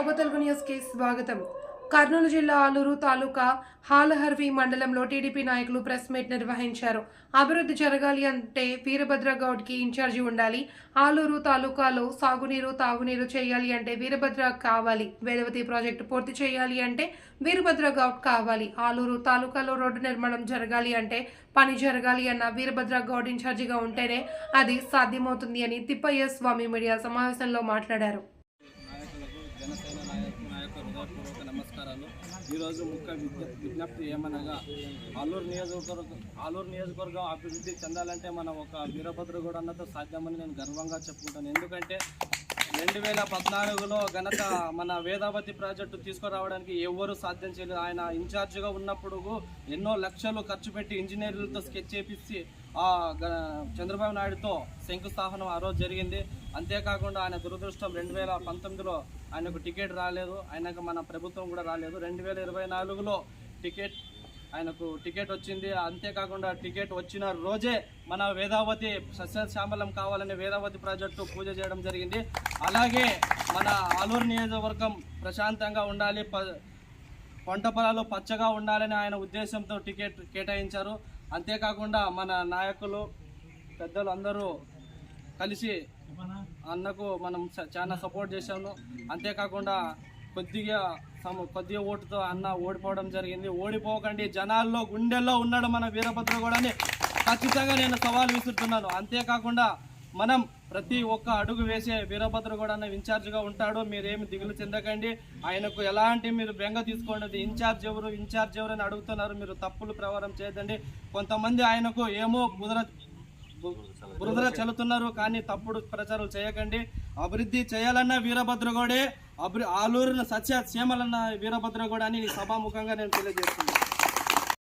శోభ Telugu news కి స్వాగతం. కర్నూలు జిల్లా ఆలూరు తాలూకా హాలహర్వి మండలంలో టీడీపీ నాయకులు ప్రెస్ మీట్ నిర్వహించారు. అభివృద్ధి జరగాలి అంటే వీరభద్ర గౌడ్కి ఇన్ఛార్జి ఉండాలి. ఆలూరు తాలూకాలో సాగునీరు తాగునీరు చేయాలి అంటే వీరభద్ర కావాలి. వేదవతి ప్రాజెక్టు పూర్తి చేయాలి అంటే వీరభద్ర గౌడ్ కావాలి. ఆలూరు తాలూకాలో రోడ్డు నిర్మాణం జరగాలి అంటే పని జరగాలి అన్న వీరభద్ర గౌడ్ ఇన్ఛార్జిగా ఉంటేనే అది సాధ్యమవుతుంది అని తిప్పయ్య స్వామి మీడియా సమావేశంలో మాట్లాడారు. నమస్కారాలు. ఈరోజు ముఖ్య విజ్ఞప్తి ఏమనగా ఆలూరు నియోజకవర్గం అభివృద్ధి చెందాలంటే మనం ఒక వీరభద్రగౌడ్ అన్నతో సాధ్యమని నేను గర్వంగా చెప్పుకుంటాను. ఎందుకంటే 2014లో ఘనత మన వేదావతి ప్రాజెక్టు తీసుకురావడానికి ఎవరు సాధ్యం చేయలేదు. ఆయన ఇన్ఛార్జిగా ఉన్నప్పుడు ఎన్నో లక్షలు ఖర్చు పెట్టి ఇంజనీర్లతో స్కెచ్ చేపించి చంద్రబాబు నాయుడుతో శంకుస్థాపనం ఆ రోజు జరిగింది. అంతేకాకుండా ఆయన దురదృష్టం 2019లో ఆయనకు టికెట్ రాలేదు. ఆయనకు మన ప్రభుత్వం కూడా రాలేదు. 2024లో ఆయనకు టికెట్ వచ్చింది. అంతేకాకుండా టికెట్ వచ్చిన రోజే మన వేదావతి సస్యశ్యామలం కావాలని వేదావతి ప్రాజెక్టు పూజ చేయడం జరిగింది. అలాగే మన ఆలూరు నియోజకవర్గం ప్రశాంతంగా ఉండాలి, పంట పొలాలు పచ్చగా ఉండాలని ఆయన ఉద్దేశంతో టికెట్ కేటాయించారు. అంతేకాకుండా మన నాయకులు పెద్దలు అందరూ కలిసి అన్నకు మనం చాలా సపోర్ట్ చేశాము. అంతేకాకుండా కొద్దిగా ఓటుతో అన్న ఓడిపోవడం జరిగింది. ఓడిపోకండి, జనాల్లో గుండెల్లో ఉన్నాడు మన వీరభద్రగౌడ్ అని ఖచ్చితంగా నేను సవాల్ విసురుతున్నాను. అంతేకాకుండా మనం ప్రతి ఒక్క అడుగు వేసే వీరభద్రగౌడ్ అన్న ఇన్ఛార్జిగా ఉంటాడు. మీరేమి దిగులు చెందకండి. ఆయనకు ఎలాంటి మీరు బెంగ తీసుకోండి. ఇన్ఛార్జ్ ఎవరు అని అడుగుతున్నారు. మీరు తప్పులు ప్రచారం చేయదండి. కొంతమంది ఆయనకు ఏమో బురదల చల్లుతున్నారు, కానీ తప్పుడు ప్రచారాలు చేయకండి. అభివృద్ధి చేయాలన్న వీరభద్రగౌడే, ఆలూరును సస్యశ్యామలన్న వీరభద్రగౌడ్ అని సభాముఖంగా నేను తెలియజేస్తున్నాను.